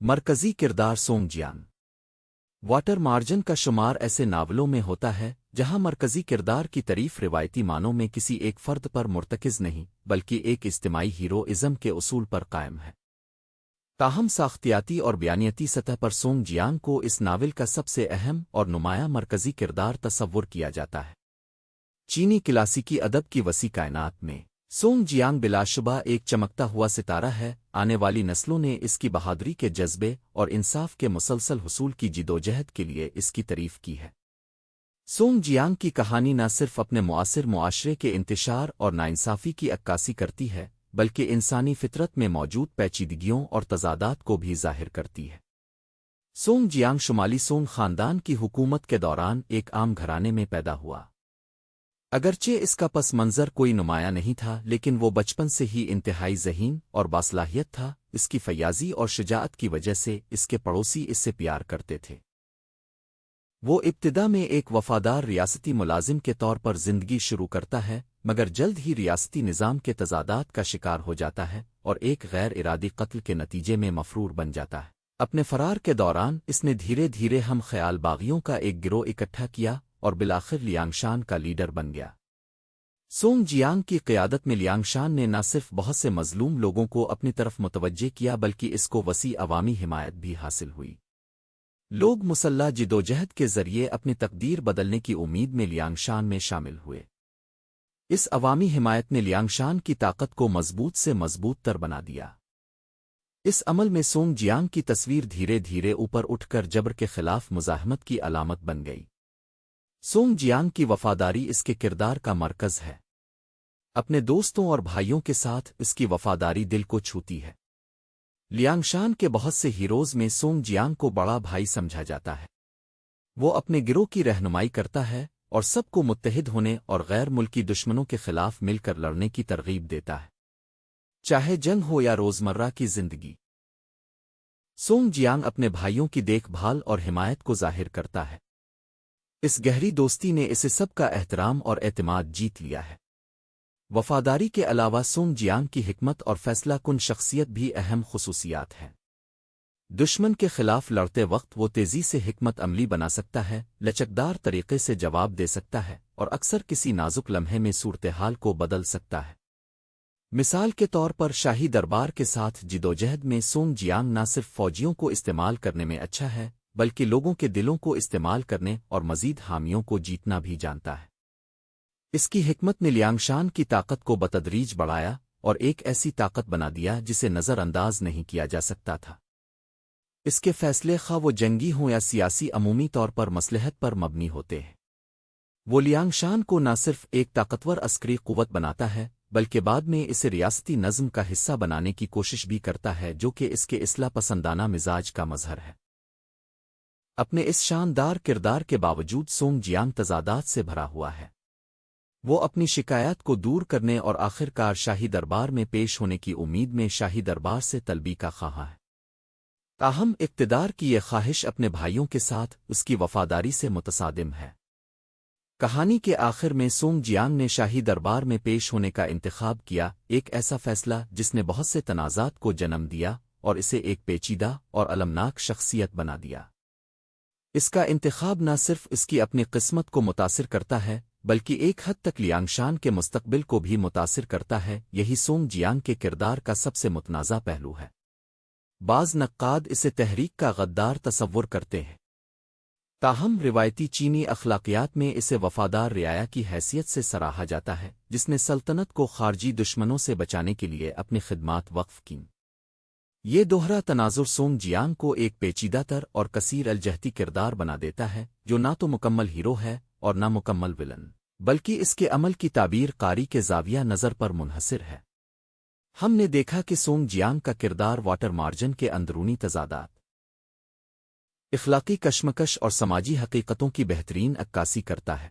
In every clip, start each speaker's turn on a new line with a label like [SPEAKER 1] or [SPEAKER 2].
[SPEAKER 1] مرکزی کردار song Jiang water margin کا شمار ایسے ناولوں میں ہوتا ہے جہاں مرکزی کردار کی تعریف روایتی معنوں میں کسی ایک فرد پر مرتکز نہیں بلکہ ایک اجتماعی ہیروئزم کے اصول پر قائم ہے۔ تاہم ساختیاتی اور بیانیتی سطح پر سونگ جیانگ کو اس ناول کا سب سے اہم اور نمایاں مرکزی کردار تصور کیا جاتا ہے۔ چینی کلاسیکی ادب کی وسیع کائنات میں سونگ جیانگ بلا شبہ ایک چمکتا ہوا ستارہ ہے۔ آنے والی نسلوں نے اس کی بہادری کے جذبے اور انصاف کے مسلسل حصول کی جدوجہد کے لیے اس کی تعریف کی ہے۔ سونگ جیانگ کی کہانی نہ صرف اپنے معاصر معاشرے کے انتشار اور ناانصافی کی عکاسی کرتی ہے بلکہ انسانی فطرت میں موجود پیچیدگیوں اور تضادات کو بھی ظاہر کرتی ہے۔ سونگ جیانگ شمالی سونگ خاندان کی حکومت کے دوران ایک عام گھرانے میں پیدا ہوا۔ اگرچہ اس کا پس منظر کوئی نمایاں نہیں تھا لیکن وہ بچپن سے ہی انتہائی ذہین اور باصلاحیت تھا۔ اس کی فیاضی اور شجاعت کی وجہ سے اس کے پڑوسی اس سے پیار کرتے تھے۔ وہ ابتدا میں ایک وفادار ریاستی ملازم کے طور پر زندگی شروع کرتا ہے مگر جلد ہی ریاستی نظام کے تضادات کا شکار ہو جاتا ہے اور ایک غیر ارادی قتل کے نتیجے میں مفرور بن جاتا ہے۔ اپنے فرار کے دوران اس نے دھیرے دھیرے ہم خیال باغیوں کا ایک گروہ اکٹھا کیا اور بالآخر لیانگشان کا لیڈر بن گیا۔ سونگ جیانگ کی قیادت میں لیانگشان نے نہ صرف بہت سے مظلوم لوگوں کو اپنی طرف متوجہ کیا بلکہ اس کو وسیع عوامی حمایت بھی حاصل ہوئی۔ لوگ مسلح جدوجہد کے ذریعے اپنی تقدیر بدلنے کی امید میں لیانگشان میں شامل ہوئے۔ اس عوامی حمایت نے لیانگشان کی طاقت کو مضبوط سے مضبوط تر بنا دیا۔ اس عمل میں سونگ جیانگ کی تصویر دھیرے دھیرے اوپر اٹھ کر جبر کے خلاف مزاحمت کی علامت بن گئی۔ سونگ جیانگ کی وفاداری اس کے کردار کا مرکز ہے۔ اپنے دوستوں اور بھائیوں کے ساتھ اس کی وفاداری دل کو چھوتی ہے۔ لیانگشان کے بہت سے ہیروز میں سونگ جیانگ کو بڑا بھائی سمجھا جاتا ہے۔ وہ اپنے گروہ کی رہنمائی کرتا ہے اور سب کو متحد ہونے اور غیر ملکی دشمنوں کے خلاف مل کر لڑنے کی ترغیب دیتا ہے، چاہے جنگ ہو یا روزمرہ کی زندگی۔ سونگ جیانگ اپنے بھائیوں کی دیکھ بھال اور حمایت کو ظاہر کرتا ہے۔ اس گہری دوستی نے اسے سب کا احترام اور اعتماد جیت لیا ہے۔ وفاداری کے علاوہ سونگ جیانگ کی حکمت اور فیصلہ کن شخصیت بھی اہم خصوصیات ہیں۔ دشمن کے خلاف لڑتے وقت وہ تیزی سے حکمت عملی بنا سکتا ہے، لچکدار طریقے سے جواب دے سکتا ہے اور اکثر کسی نازک لمحے میں صورتحال کو بدل سکتا ہے۔ مثال کے طور پر شاہی دربار کے ساتھ جدوجہد میں سونگ جیانگ نہ صرف فوجیوں کو استعمال کرنے میں اچھا ہے بلکہ لوگوں کے دلوں کو استعمال کرنے اور مزید حامیوں کو جیتنا بھی جانتا ہے۔ اس کی حکمت نے لیانگشان کی طاقت کو بتدریج بڑھایا اور ایک ایسی طاقت بنا دیا جسے نظر انداز نہیں کیا جا سکتا تھا۔ اس کے فیصلے خواہ وہ جنگی ہوں یا سیاسی عمومی طور پر مصلحت پر مبنی ہوتے ہیں۔ وہ لیانگشان کو نہ صرف ایک طاقتور عسکری قوت بناتا ہے بلکہ بعد میں اسے ریاستی نظم کا حصہ بنانے کی کوشش بھی کرتا ہے جو کہ اس کے اصلاح پسندانہ مزاج کا مظہر ہے۔ اپنے اس شاندار کردار کے باوجود سونگ جیانگ تضادات سے بھرا ہوا ہے۔ وہ اپنی شکایات کو دور کرنے اور آخرکار شاہی دربار میں پیش ہونے کی امید میں شاہی دربار سے طلبی کا خواہاں ہے۔ تاہم اقتدار کی یہ خواہش اپنے بھائیوں کے ساتھ اس کی وفاداری سے متصادم ہے۔ کہانی کے آخر میں سونگ جیانگ نے شاہی دربار میں پیش ہونے کا انتخاب کیا، ایک ایسا فیصلہ جس نے بہت سے تنازعات کو جنم دیا اور اسے ایک پیچیدہ اور المناک شخصیت بنا دیا۔ اس کا انتخاب نہ صرف اس کی اپنی قسمت کو متاثر کرتا ہے بلکہ ایک حد تک لیانگشان کے مستقبل کو بھی متاثر کرتا ہے۔ یہی سونگ جیانگ کے کردار کا سب سے متنازع پہلو ہے۔ بعض نقاد اسے تحریک کا غدار تصور کرتے ہیں، تاہم روایتی چینی اخلاقیات میں اسے وفادار رعایا کی حیثیت سے سراہا جاتا ہے جس نے سلطنت کو خارجی دشمنوں سے بچانے کے لیے اپنی خدمات وقف کیں۔ یہ دوہرا تناظر سونگ جیانگ کو ایک پیچیدہ تر اور کثیر الجہتی کردار بنا دیتا ہے جو نہ تو مکمل ہیرو ہے اور نہ مکمل ولن، بلکہ اس کے عمل کی تعبیر قاری کے زاویہ نظر پر منحصر ہے۔ ہم نے دیکھا کہ سونگ جیانگ کا کردار واٹر مارجن کے اندرونی تضادات، اخلاقی کشمکش اور سماجی حقیقتوں کی بہترین عکاسی کرتا ہے۔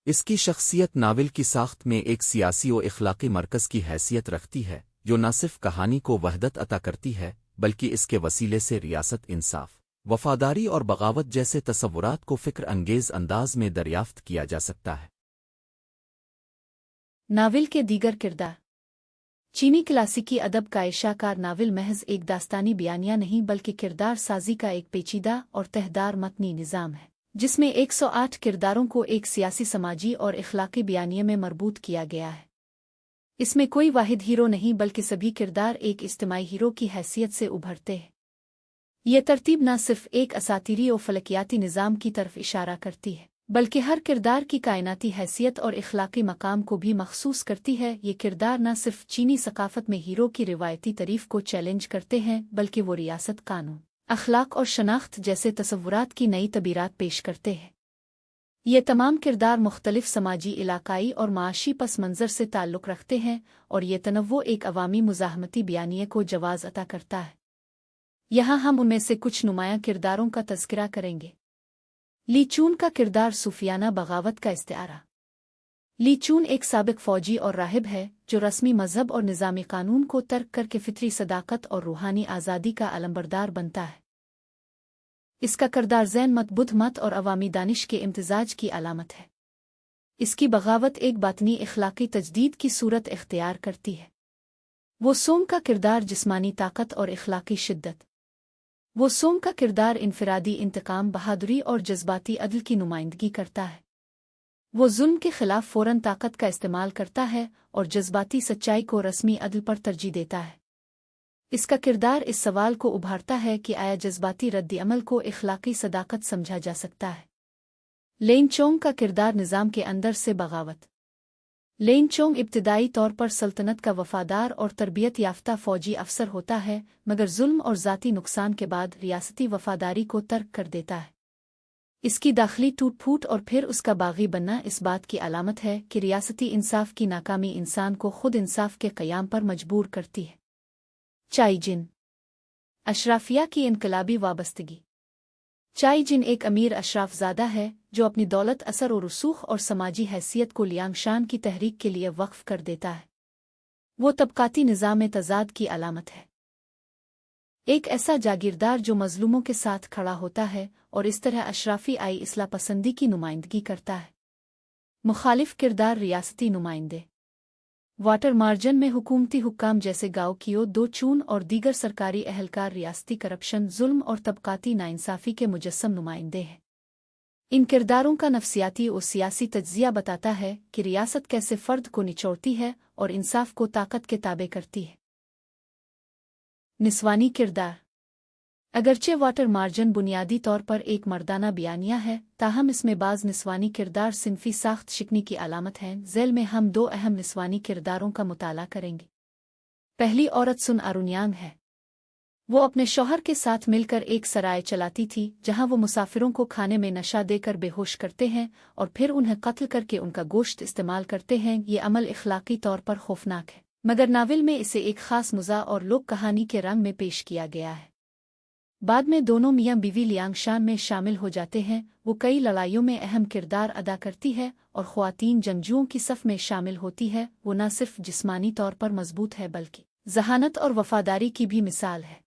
[SPEAKER 1] اس کی شخصیت ناول کی ساخت میں ایک سیاسی و اخلاقی مرکز کی حیثیت رکھتی ہے جو نہ صرف کہانی کو وحدت عطا کرتی ہے بلکہ اس کے وسیلے سے ریاست، انصاف، وفاداری اور بغاوت جیسے تصورات کو فکر انگیز انداز میں دریافت کیا جا سکتا ہے۔
[SPEAKER 2] ناول کے دیگر کردار चीनी क्लासिकी अदब का इशाकार नावल महज एक दास्तानी बयानिया नहीं बल्कि किरदार साजी का एक पेचीदा और तहदार मतनी निज़ाम है, जिसमें 108 किरदारों को एक सियासी, समाजी और इखलाकी बयानिए में मरबूत किया गया है। इसमें कोई वाहिद हीरो नहीं बल्कि सभी किरदार एक इज्तिमाई हीरो की हैसियत से उभरते हैं। ये तरतीब न सिर्फ एक असातीरी और फलकियाती निज़ाम की तरफ इशारा करती है, बल्कि हर किरदार की कायनाती हैसियत और इखलाकी मकाम को भी मखसूस करती है। ये किरदार न सिर्फ चीनी सकाफत में हीरो की रिवायती तारीफ को चैलेंज करते हैं, बल्कि वो रियासत, कानून, अखलाक और शनाख्त जैसे तसव्वुरात की नई तबीरात पेश करते हैं। ये तमाम किरदार मुख्तलिफ समाजी, इलाकाई और माशी पस मंज़र से ताल्लुक़ रखते हैं, और ये तनव्वु एक अवामी मुज़ाहमती बयानिए को जवाज़ अता करता है। यहाँ हम उनमें से कुछ नुमायाँ किरदारों का तज़किरा करेंगे। ली चून का किरदार सूफियाना बगावत का इस्तिआरा। ली चून एक साबिक फ़ौजी और राहिब है जो रस्मी मज़हब और निज़ामी कानून को तर्क करके फितरी सदाकत और रूहानी आज़ादी का अलंबरदार बनता है। इसका किरदार ज़ैन मत, बुद्ध मत और अवामी दानिश के इम्तिजाज की अलामत है। इसकी बगावत एक बातनी इखलाकी तजदीद की सूरत इख्तियार करती है। वो सोम का किरदार जिस्मानी ताकत और इखलाकी शिद्दत। वो सोम का किरदार इनफरादी इंतकाम, बहादुरी और जज्बाती अदल की नुमाइंदगी करता है। वो जुल्म के खिलाफ फ़ौरन ताकत का इस्तेमाल करता है और जज्बाती सच्चाई को रस्मी अदल पर तरजीह देता है। इसका किरदार इस सवाल को उभारता है कि आया जज्बाती रद्द-ए-अमल को इखलाकी सदाकत समझा जा सकता है। लेन चोंग का किरदार निज़ाम के अंदर से बगावत। लेन चोंग इब्तिदाई तौर पर सल्तनत का वफादार और तरबियत याफ्ता फ़ौजी अफसर होता है, मगर जुल्म और ज़ाती नुकसान के बाद रियासती वफादारी को तर्क कर देता है। इसकी दाखिली टूट फूट और फिर उसका बागी बनना इस बात की अलामत है कि रियासती इंसाफ की नाकामी इंसान को खुद इंसाफ के क़याम पर मजबूर करती है। चाई जिन, अशराफिया की इनकलाबी वाबस्तगी। चाई जिन एक अमीर अशराफज़ादा है जो अपनी दौलत, असर और रसूख और समाजी हैसियत को लियांगशान की तहरीक के लिए वक्फ कर देता है। वो तबकाती निज़ाम तज़ाद की अलामत है। एक ऐसा जागीरदार जो मज़लूमों के साथ खड़ा होता है और इस तरह अशराफी आई इस्लाह पसंदी की नुमाइंदगी करता है। मुखालिफ किरदार रियासती नुमाइंदे। वाटर मार्जन में हुकूमती हुक्काम जैसे गाँव कियो, दो चून और दीगर सरकारी अहलकार रियासती करप्शन, जुल्म और तबकाती नाइंसाफ़ी के मुजस्सम नुमाइंदे हैं। इन किरदारों का नफसियाती और सियासी तज्ज़िया बताता है कि रियासत कैसे फ़र्द को निचोड़ती है और इंसाफ को ताकत के ताबे करती है। निस्वानी किरदार। अगरचे वाटर मार्जन बुनियादी तौर पर एक मर्दाना बयानिया है, ताहम इसमें बाज़ निस्वानी किरदार सिनफ़ी साख्त शिकनी की अलामत हैं। ज़ैल में हम दो अहम निस्वानी किरदारों का मुताला करेंगे। पहली औरत सुन आरुन्यांग है। वो अपने शौहर के साथ मिलकर एक सराय चलाती थी जहां वो मुसाफिरों को खाने में नशा देकर बेहोश करते हैं और फिर उन्हें कत्ल करके उनका गोश्त इस्तेमाल करते हैं। ये अमल इखलाकी तौर पर खौफनाक है, मगर नावल में इसे एक ख़ास मुज़ा और लोक कहानी के रंग में पेश किया गया है। बाद में दोनों मियाँ बीवी लियांगशान में शामिल हो जाते हैं। वो कई लड़ाइयों में अहम किरदार अदा करती है और ख़वातीन जंगजुओं की सफ़ में शामिल होती है। वो न सिर्फ जिस्मानी तौर पर मजबूत है बल्कि ज़हानत और वफ़ादारी की भी मिसाल है।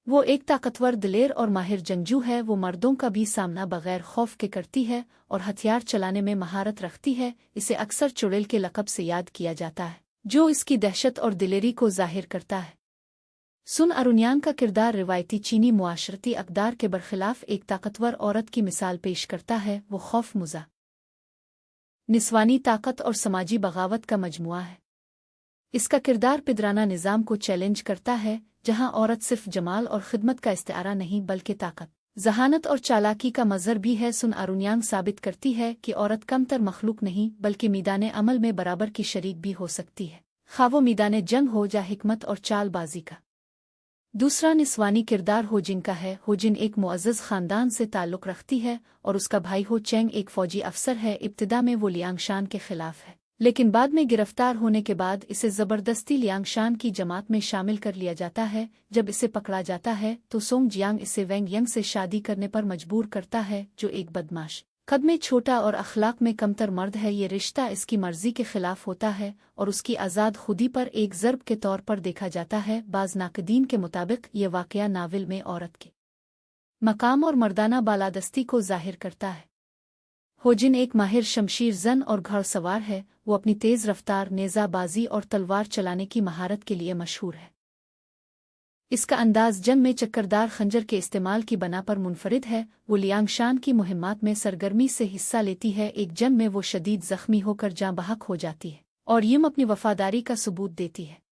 [SPEAKER 2] वो एक ताकतवर, दिलेर और माहिर जंगजू है। वो मर्दों का भी सामना बगैर खौफ के करती है और हथियार चलाने में महारत रखती है। इसे अक्सर चुड़ैल के लक़ब से याद किया जाता है, जो इसकी दहशत और दिलेरी को ज़ाहिर करता है। सुन आरुन्यांग का किरदार रिवायती चीनी मुआशरती अक़दार के बरखिलाफ़ एक ताकतवर औरत की मिसाल पेश करता है। वो खौफ, मुज़ा, निस्वानी ताकत और समाजी बगावत का मजमुआ है। इसका किरदार पिदराना निज़ाम को चैलेंज करता है, जहां औरत सिर्फ जमाल और खिदमत का इस्तिआरा नहीं बल्कि ताकत, ज़हानत और चालाकी का मज़हर भी है। सुन आरुन्यांग साबित करती है कि औरत कमतर मखलूक नहीं बल्कि मीदाने अमल में बराबर की शरीक भी हो सकती है, खा वो मीदाने जंग हो या हिकमत और चालबाजी का। दूसरा निस्वानी किरदार होजिन का है। होजिन एक मुअज़्ज़ज़ ख़ानदान से ताल्लुक़ रखती है और उसका भाई हो चेंग एक फ़ौजी अफसर है। इब्तिदा में वो लियांगशान के खिलाफ है, लेकिन बाद में गिरफ्तार होने के बाद इसे ज़बरदस्ती लियांगशान की जमात में शामिल कर लिया जाता है। जब इसे पकड़ा जाता है तो सोंग जियांग इसे वेंग यंग से शादी करने पर मजबूर करता है, जो एक बदमाश, कद में छोटा और अखलाक में कमतर मर्द है। ये रिश्ता इसकी मर्जी के खिलाफ होता है और उसकी आज़ाद खुदी पर एक ज़र्ब के तौर पर देखा जाता है। बाज़ नाक़दीन के मुताबिक ये वाक़या नावल में औरत के मकाम और मर्दाना बालादस्ती को ज़ाहिर करता है। होजिन एक माहिर शमशीर जन और घुड़सवार है। वो अपनी तेज़ रफ्तार, नेज़ाबाजी और तलवार चलाने की महारत के लिए मशहूर है। इसका अंदाज जंग में चक्करदार खंजर के इस्तेमाल की बना पर मुनफरिद है। वो लियांगशान की मुहिम्मात में सरगर्मी से हिस्सा लेती है। एक जंग में वो शदीद जख्मी होकर जाँ बहक हो जाती है और यूं अपनी वफादारी का सबूत देती है।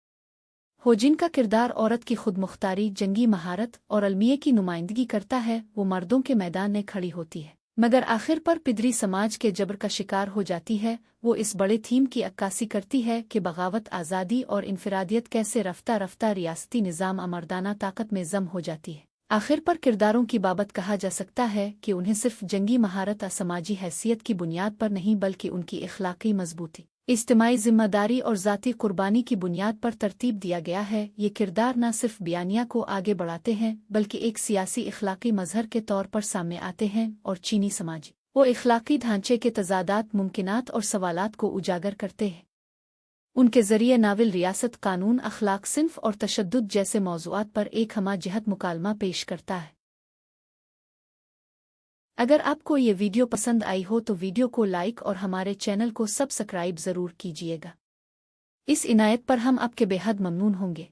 [SPEAKER 2] होजिन का किरदार औरत की खुदमुख्तारी, जंगी महारत और अलमिये की नुमाइंदगी करता है। वो मर्दों के मैदान में खड़ी होती है मगर आखिर पर पिदरी समाज के जबर का शिकार हो जाती है। वो इस बड़े थीम की अक्कासी करती है कि बगावत, आज़ादी और इनफरादियत कैसे रफ्ता रफ्ता रियासती निज़ाम अमर्दाना ताकत में जम हो जाती है। आखिर पर किरदारों की बाबत कहा जा सकता है कि उन्हें सिर्फ जंगी महारत समाजी हैसियत की बुनियाद पर नहीं बल्कि उनकी इखलाकी मजबूती, इज्तिमाई जिम्मेदारी और ज़ाती कुर्बानी की बुनियाद पर तरतीब दिया गया है। ये किरदार न सिर्फ बयानिया को आगे बढ़ाते हैं बल्कि एक सियासी इखलाकी मजहर के तौर पर सामने आते हैं और चीनी समाजी वो इखलाकी ढांचे के तजादात, मुमकिनात और सवालात को उजागर करते हैं। उनके ज़रिए नावल रियासत, कानून, अखलाक, सिन्फ और तशद्दुद जैसे मौज़ूआत पर एक हमा जहत मुकालमा पेश करता है। अगर आपको ये वीडियो पसंद आई हो तो वीडियो को लाइक और हमारे चैनल को सब्सक्राइब ज़रूर कीजिएगा। इस इनायत पर हम आपके बेहद ममनून होंगे।